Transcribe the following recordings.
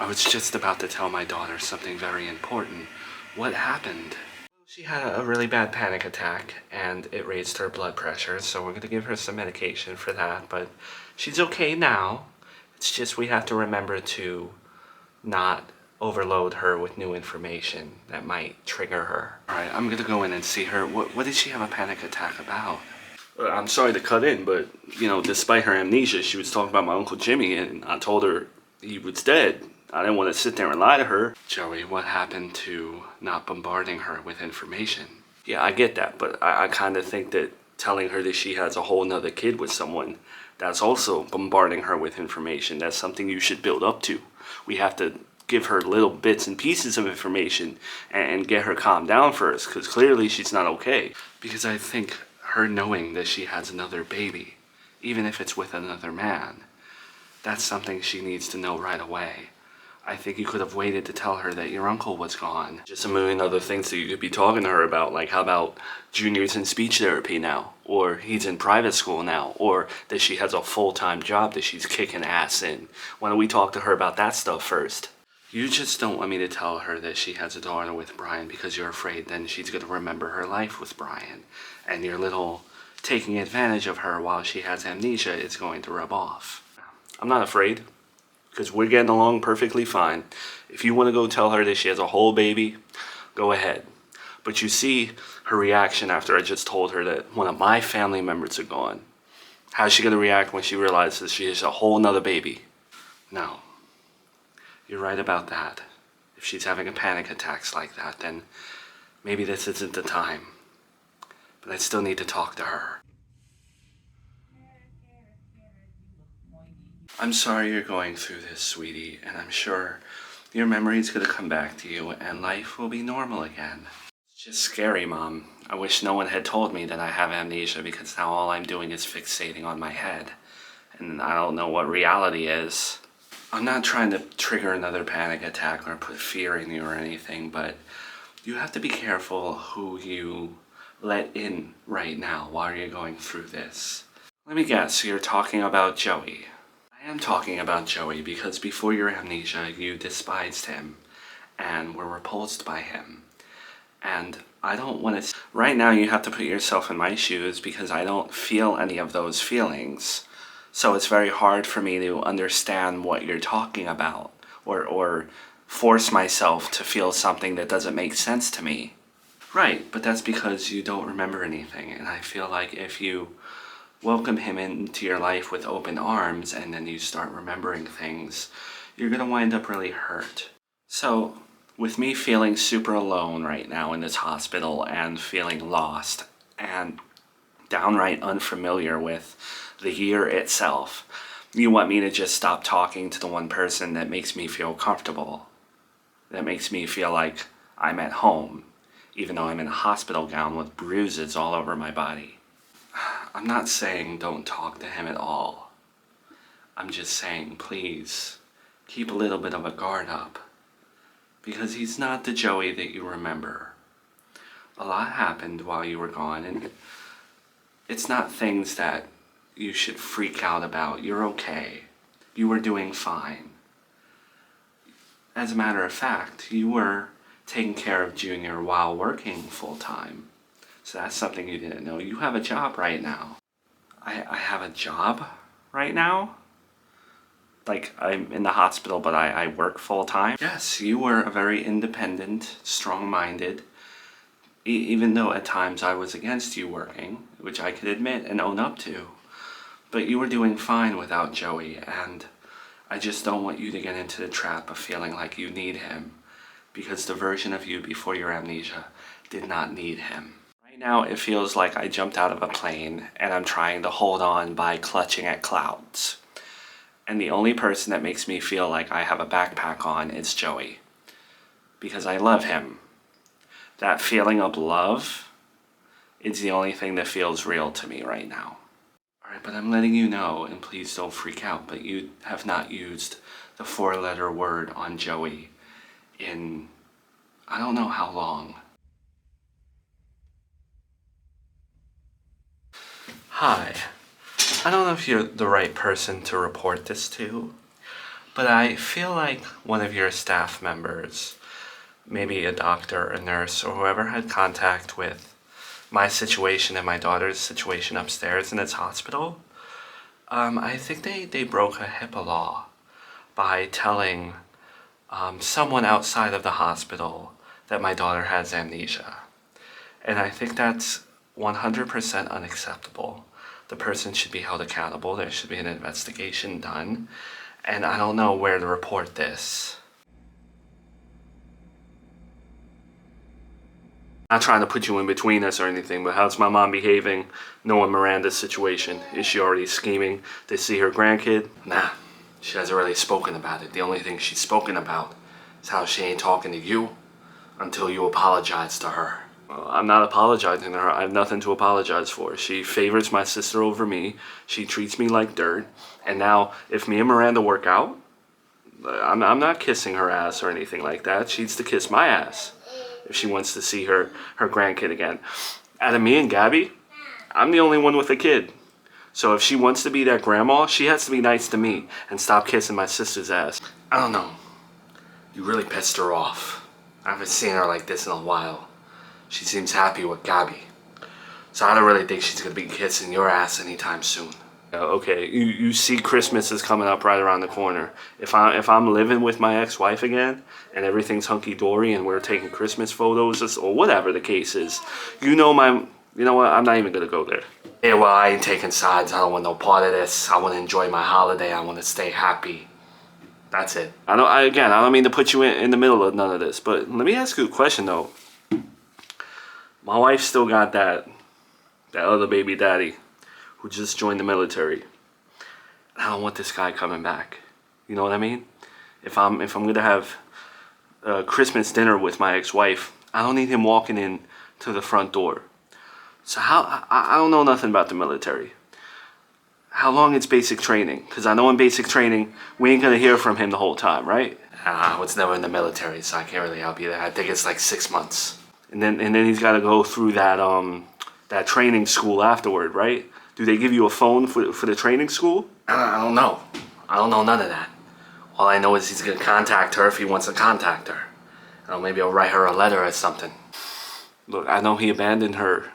I was just about to tell my daughter something very important. What happened? She had a really bad panic attack and it raised her blood pressure, so we're going to give her some medication for that, but she's okay now. It's just we have to remember to not overload her with new information that might trigger her. Alright, I'm going to go in and see her. What did she have a panic attack about? I'm sorry to cut in, but, despite her amnesia, she was talking about my Uncle Jimmy, and I told her he was dead. I didn't want to sit there and lie to her. Joey, what happened to not bombarding her with information? Yeah, I get that, but I kind of think that telling her that she has a whole nother kid with someone, that's also bombarding her with information. That's something you should build up to. We have to give her little bits and pieces of information and get her calmed down first, because clearly she's not okay. Because I think her knowing that she has another baby, even if it's with another man, that's something she needs to know right away. I think you could have waited to tell her that your uncle was gone. Just a million other things that you could be talking to her about, like how about Junior's in speech therapy now, or he's in private school now, or that she has a full-time job that she's kicking ass in. Why don't we talk to her about that stuff first? You just don't want me to tell her that she has a daughter with Brian because you're afraid then she's going to remember her life with Brian, and your little taking advantage of her while she has amnesia is going to rub off. I'm not afraid, because we're getting along perfectly fine. If you want to go tell her that she has a whole baby, go ahead. But you see her reaction after I just told her that one of my family members are gone. How's she going to react when she realizes she has a whole nother baby? No. You're right about that. If she's having a panic attacks like that, then maybe this isn't the time. But I still need to talk to her. I'm sorry you're going through this, sweetie, and I'm sure your memory's gonna come back to you and life will be normal again. It's just scary, Mom. I wish no one had told me that I have amnesia, because now all I'm doing is fixating on my head. And I don't know what reality is. I'm not trying to trigger another panic attack or put fear in you or anything, but you have to be careful who you let in right now while you're going through this. Let me guess, you're talking about Joey. I am talking about Joey because before your amnesia, you despised him and were repulsed by him. And I don't want to... Right now, you have to put yourself in my shoes because I don't feel any of those feelings. So it's very hard for me to understand what you're talking about or force myself to feel something that doesn't make sense to me. Right, but that's because you don't remember anything. And I feel like if you welcome him into your life with open arms and then you start remembering things, you're gonna wind up really hurt. So, with me feeling super alone right now in this hospital and feeling lost and downright unfamiliar with the year itself, you want me to just stop talking to the one person that makes me feel comfortable, that makes me feel like I'm at home, even though I'm in a hospital gown with bruises all over my body. I'm not saying don't talk to him at all. I'm just saying, please, keep a little bit of a guard up. Because he's not the Joey that you remember. A lot happened while you were gone, and it's not things that you should freak out about. You're okay. You were doing fine. As a matter of fact, you were taking care of Junior while working full-time. So that's something you didn't know. You have a job right now. I have a job right now? Like, I'm in the hospital, but I work full-time? Yes, you were a very independent, strong-minded, even though at times I was against you working, which I could admit and own up to. But you were doing fine without Joey, and I just don't want you to get into the trap of feeling like you need him, because the version of you before your amnesia did not need him. Right now, it feels like I jumped out of a plane and I'm trying to hold on by clutching at clouds. And the only person that makes me feel like I have a backpack on is Joey. Because I love him. That feeling of love is the only thing that feels real to me right now. Alright, but I'm letting you know, and please don't freak out, but you have not used the 4-letter word on Joey in I don't know how long. Hi. I don't know if you're the right person to report this to, But I feel like one of your staff members, maybe a doctor, a nurse, or whoever had contact with my situation and my daughter's situation upstairs in this hospital, I think they broke a HIPAA law by telling someone outside of the hospital that my daughter has amnesia. And I think that's 100% unacceptable. The person should be held accountable. There should be an investigation done. And I don't know where to report this. Not trying to put you in between us or anything, but how's my mom behaving knowing Miranda's situation? Is she already scheming to see her grandkid? Nah, she hasn't really spoken about it. The only thing she's spoken about is how she ain't talking to you until you apologize to her. I'm not apologizing to her. I have nothing to apologize for. She favors my sister over me. She treats me like dirt. And now, if me and Miranda work out, I'm not kissing her ass or anything like that. She needs to kiss my ass if she wants to see her grandkid again. Out of me and Gabby, I'm the only one with a kid. So if she wants to be that grandma, she has to be nice to me and stop kissing my sister's ass. I don't know. You really pissed her off. I haven't seen her like this in a while. She seems happy with Gabby. So I don't really think she's gonna be kissing your ass anytime soon. Okay, you see Christmas is coming up right around the corner. If I'm living with my ex-wife again and everything's hunky-dory and we're taking Christmas photos or whatever the case is, you know what, I'm not even gonna go there. Yeah, well, I ain't taking sides. I don't want no part of this. I want to enjoy my holiday. I want to stay happy. That's it. I don't mean to put you in the middle of none of this, but let me ask you a question though. My wife still got that other baby daddy who just joined the military. I don't want this guy coming back. You know what I mean? If I'm gonna have Christmas dinner with my ex-wife, I don't need him walking in to the front door. So I don't know nothing about the military. How long is basic training? Because I know in basic training, we ain't gonna hear from him the whole time, right? I was never in the military, so I can't really help you there. I think it's like 6 months. And then he's got to go through that training school afterward, right? Do they give you a phone for the training school? I don't know. I don't know none of that. All I know is he's gonna contact her if he wants to contact her. Maybe I'll write her a letter or something. Look, I know he abandoned her,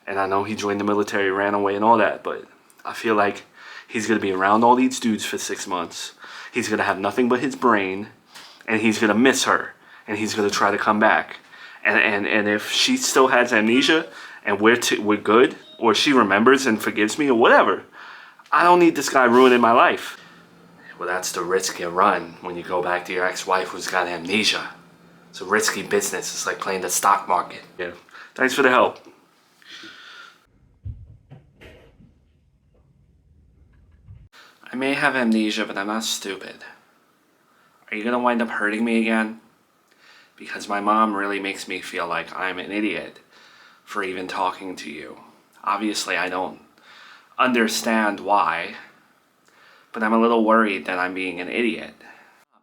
and I know he joined the military, ran away, and all that. But I feel like he's gonna be around all these dudes for 6 months. He's gonna have nothing but his brain, and he's gonna miss her, and he's gonna try to come back. And if she still has amnesia and we're good, or she remembers and forgives me or whatever, I don't need this guy ruining my life. Well, that's the risk you run when you go back to your ex-wife who's got amnesia. It's a risky business. It's like playing the stock market. Yeah. Thanks for the help. I may have amnesia, but I'm not stupid. Are you gonna wind up hurting me again? Because my mom really makes me feel like I'm an idiot for even talking to you. Obviously, I don't understand why, but I'm a little worried that I'm being an idiot.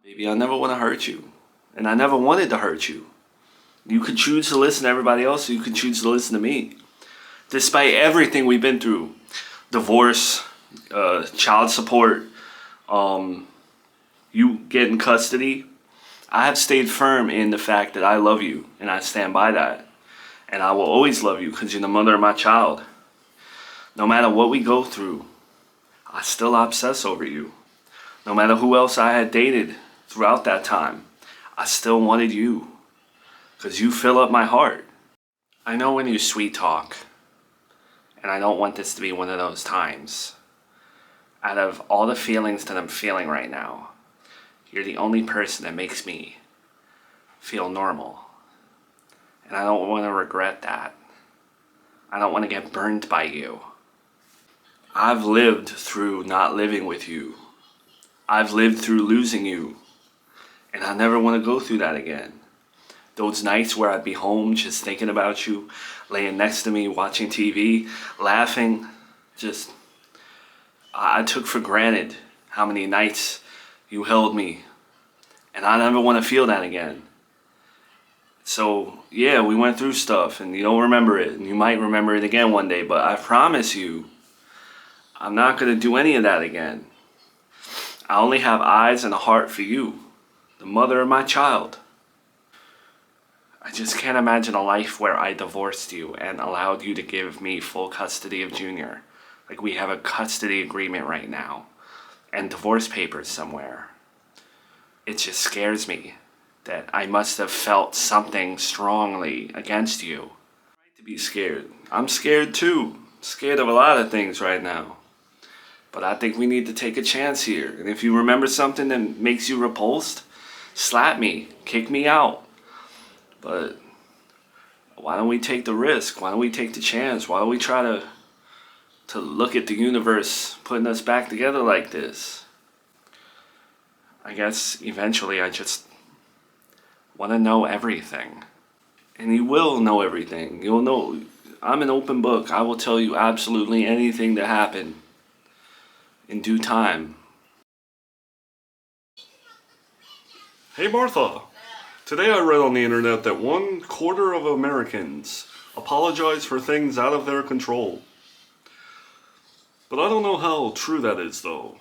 Baby, I never want to hurt you, and I never wanted to hurt you. You could choose to listen to everybody else, or you could choose to listen to me. Despite everything we've been through, divorce, child support, you getting custody, I have stayed firm in the fact that I love you, and I stand by that. And I will always love you because you're the mother of my child. No matter what we go through, I still obsess over you. No matter who else I had dated throughout that time, I still wanted you because you fill up my heart. I know when you sweet talk, and I don't want this to be one of those times. Out of all the feelings that I'm feeling right now, you're the only person that makes me feel normal. And I don't want to regret that. I don't want to get burned by you. I've lived through not living with you. I've lived through losing you. And I never want to go through that again. Those nights where I'd be home just thinking about you, laying next to me, watching TV, laughing, I took for granted how many nights you held me, and I never want to feel that again. So, yeah, we went through stuff, and you don't remember it, and you might remember it again one day, but I promise you, I'm not going to do any of that again. I only have eyes and a heart for you, the mother of my child. I just can't imagine a life where I divorced you and allowed you to give me full custody of Junior. Like we have a custody agreement right now and divorce papers somewhere. It just scares me that I must have felt something strongly against you. Right to be scared. I'm scared too. Scared of a lot of things right now. But I think we need to take a chance here. And if you remember something that makes you repulsed, slap me, kick me out. But why don't we take the risk? Why don't we take the chance? Why don't we try to look at the universe putting us back together like this? I guess eventually I just want to know everything. And you will know everything. You'll know. I'm an open book. I will tell you absolutely anything that happened in due time. Hey Martha, today I read on the internet that 1/4 of Americans apologize for things out of their control. But I don't know how true that is though.